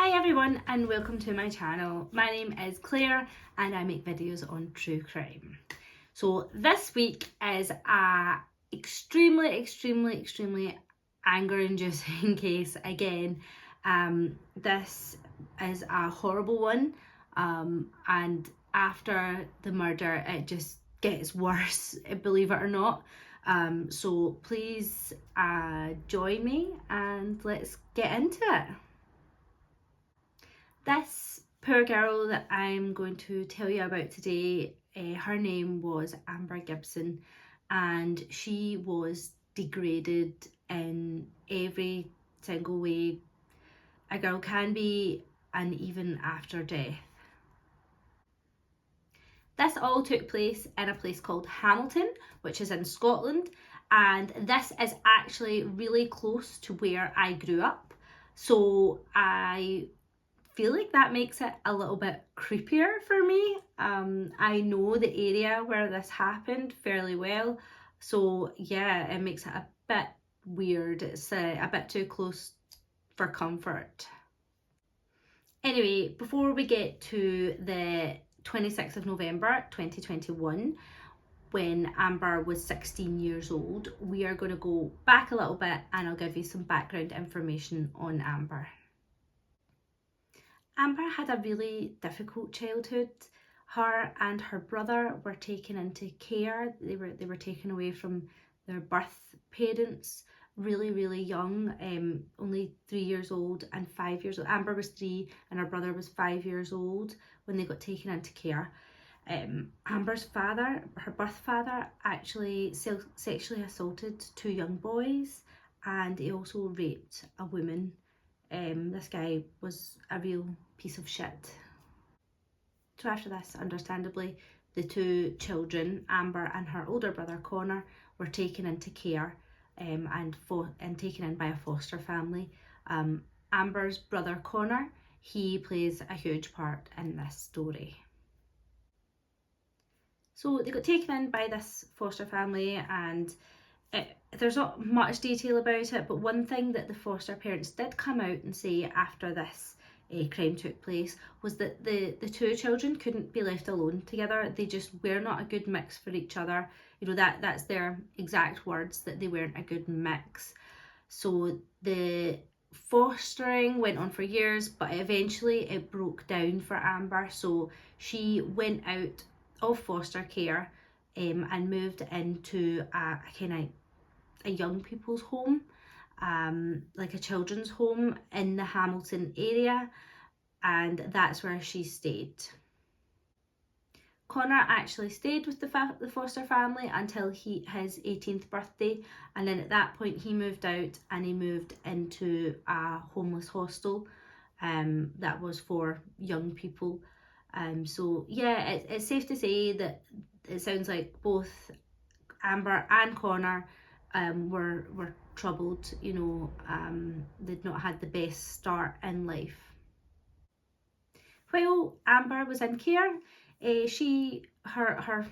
Hi everyone and welcome to my channel. My name is Claire and I make videos on true crime. So this week is a extremely anger inducing case again. This is a horrible one and after the murder it just gets worse, believe it or not. So please join me and let's get into it. This poor girl that I'm going to tell you about today, her name was Amber Gibson, and she was degraded in every single way a girl can be, and even after death. This all took place in a place called Hamilton, which is in Scotland, and this is actually really close to where I grew up. So I feel like that makes it a little bit creepier for me. I know the area where this happened fairly well, so yeah, it makes it a bit weird. It's a bit too close for comfort. Anyway, before we get to the 26th of November 2021, when Amber was 16 years old, we are going to go back a little bit and I'll give you some background information on Amber. Amber had a really difficult childhood. Her and her brother were taken into care. They were taken away from their birth parents really young, only 3 years old and 5 years old. Amber was 3 and her brother was 5 years old when they got taken into care. Amber's father, her birth father, actually sexually assaulted 2 young boys, and he also raped a woman. This guy was a real piece of shit. So after this, understandably, the 2 children, Amber and her older brother Connor, were taken into care and taken in by a foster family. Amber's brother Connor, he plays a huge part in this story. So they got taken in by this foster family, and there's not much detail about it, but one thing that the foster parents did come out and say after this crime took place was that the 2 children couldn't be left alone together. They just were not a good mix for each other. You know, that's their exact words, that they weren't a good mix. So the fostering went on for years, but eventually it broke down for Amber. So she went out of foster care and moved into a kind of a young people's home, like a children's home in the Hamilton area, and that's where she stayed. Connor actually stayed with the foster family until his 18th birthday, and then at that point he moved out and he moved into a homeless hostel that was for young people. So yeah, it's safe to say that it sounds like both Amber and Connor were troubled. You know, they'd not had the best start in life. While Amber was in care, her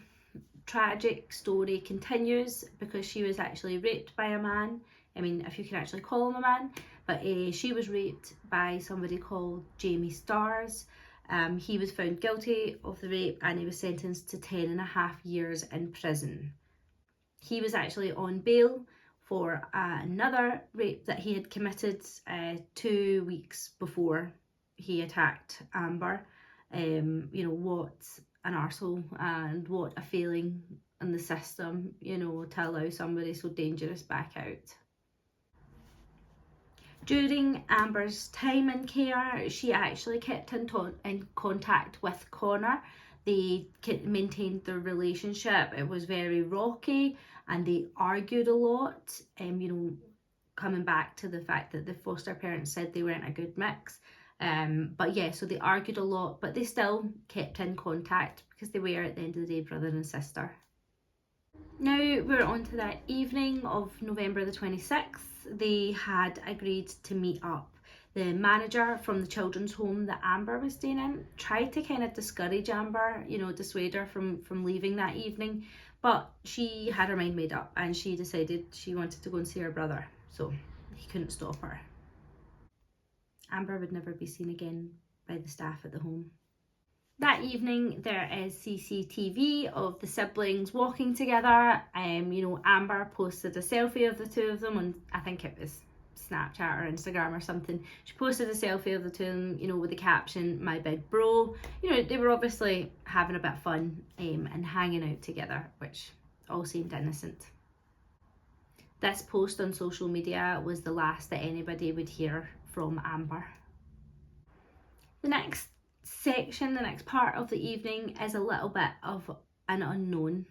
tragic story continues, because she was actually raped by a man. I mean, if you can actually call him a man, but she was raped by somebody called Jamie Stars. He was found guilty of the rape and he was sentenced to 10.5 years in prison. He was actually on bail for another rape that he had committed 2 weeks before he attacked Amber. You know, what an arsehole, and what a failing in the system, you know, to allow somebody so dangerous back out. During Amber's time in care, she actually kept in contact with Connor. They maintained their relationship. It was very rocky and they argued a lot, you know, coming back to the fact that the foster parents said they weren't a good mix. But yeah, so they argued a lot, but they still kept in contact because they were, at the end of the day, brother and sister. Now we're on to that evening of November the 26th. They had agreed to meet up. The manager from the children's home that Amber was staying in tried to kind of discourage Amber, you know, dissuade her from leaving that evening, but she had her mind made up and she decided she wanted to go and see her brother, so he couldn't stop her. Amber would never be seen again by the staff at the home. That evening there is CCTV of the siblings walking together. Amber posted a selfie of the two of them on, I think it was Snapchat or Instagram or something. She posted a selfie of the two of them, with the caption, "My big bro." They were obviously having a bit of fun and hanging out together, which all seemed innocent. This post on social media was the last that anybody would hear from Amber. The next part of the evening is a little bit of an unknown.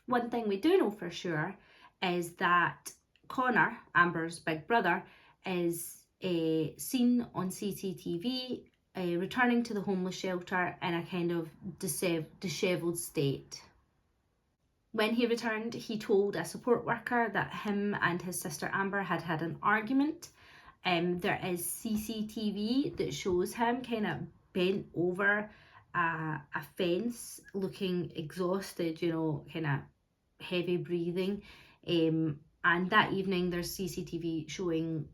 One thing we do know for sure is that Connor, Amber's big brother, is seen on CCTV returning to the homeless shelter in a kind of dishevelled state. When he returned, he told a support worker that him and his sister Amber had an argument. There is CCTV that shows him kind of bent over a fence, looking exhausted, kind of heavy breathing. And that evening there's CCTV showing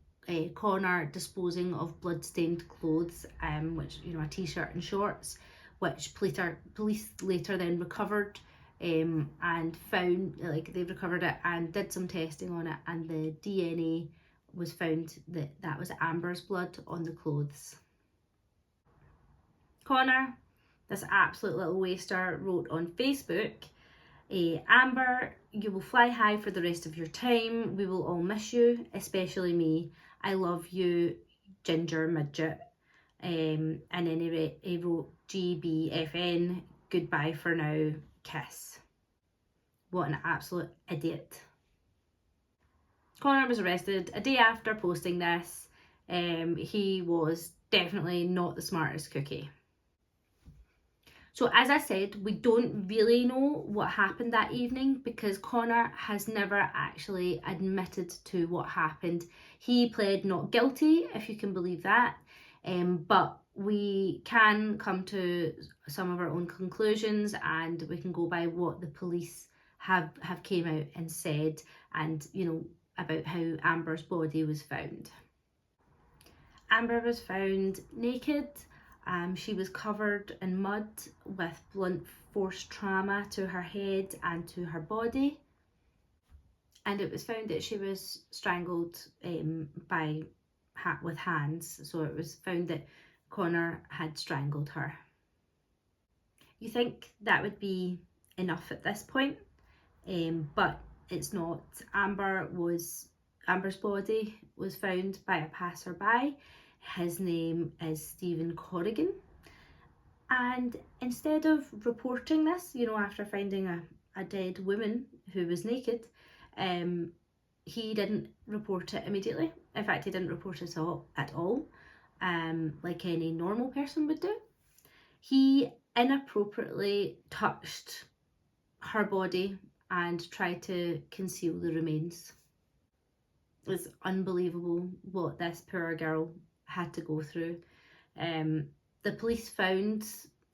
Connor disposing of blood-stained clothes, which, a t-shirt and shorts, which police later then recovered and found, they recovered it and did some testing on it, and the DNA was found that was Amber's blood on the clothes. Connor, this absolute little waster, wrote on Facebook, "Amber, you will fly high for the rest of your time. We will all miss you, especially me. I love you, ginger midget." And then he wrote, "GBFN, goodbye for now, kiss." What an absolute idiot. Connor was arrested a day after posting this. He was definitely not the smartest cookie. So as I said, we don't really know what happened that evening because Connor has never actually admitted to what happened. He pled not guilty, if you can believe that, but we can come to some of our own conclusions, and we can go by what the police have came out and said, and about how Amber's body was found. Amber was found naked. She was covered in mud with blunt force trauma to her head and to her body. And it was found that she was strangled with hands. So it was found that Connor had strangled her. You think that would be enough at this point, but it's not. Amber's body was found by a passerby. His name is Stephen Corrigan, and instead of reporting this, after finding a dead woman who was naked, he didn't report it immediately. In fact, he didn't report it at all, like any normal person would do. He inappropriately touched her body and tried to conceal the remains. It's unbelievable what this poor girl had to go through. The police found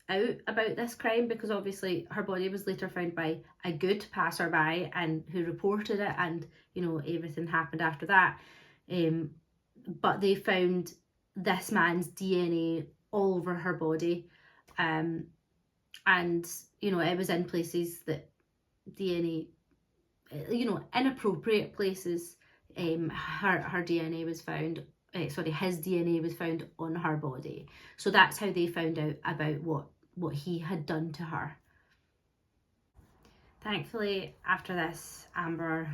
out about this crime because obviously her body was later found by a good passerby and who reported it, and everything happened after that. But they found this man's DNA all over her body, and it was in places that DNA, inappropriate places. Her DNA was found. His DNA was found on her body. So that's how they found out about what he had done to her. Thankfully, after this, Amber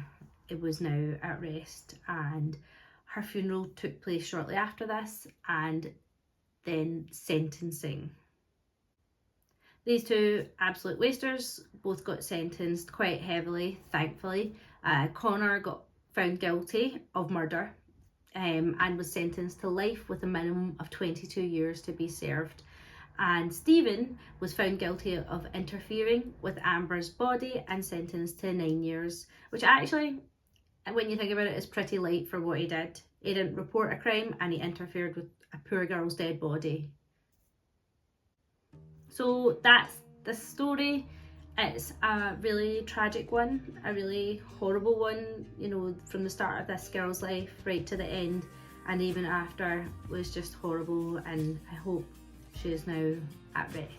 was now at rest, and her funeral took place shortly after this, and then sentencing. These two absolute wasters both got sentenced quite heavily, thankfully. Connor got found guilty of murder and was sentenced to life with a minimum of 22 years to be served. And Stephen was found guilty of interfering with Amber's body and sentenced to 9 years, which actually, when you think about it, is pretty light for what he did. He didn't report a crime and he interfered with a poor girl's dead body. So that's the story. It's a really tragic one, a really horrible one, from the start of this girl's life right to the end. and even after was just horrible, and I hope she is now at rest.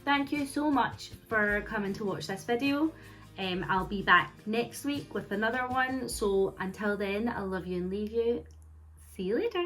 Thank you so much for coming to watch this video. I'll be back next week with another one, so until then, I'll love you and leave you. See you later.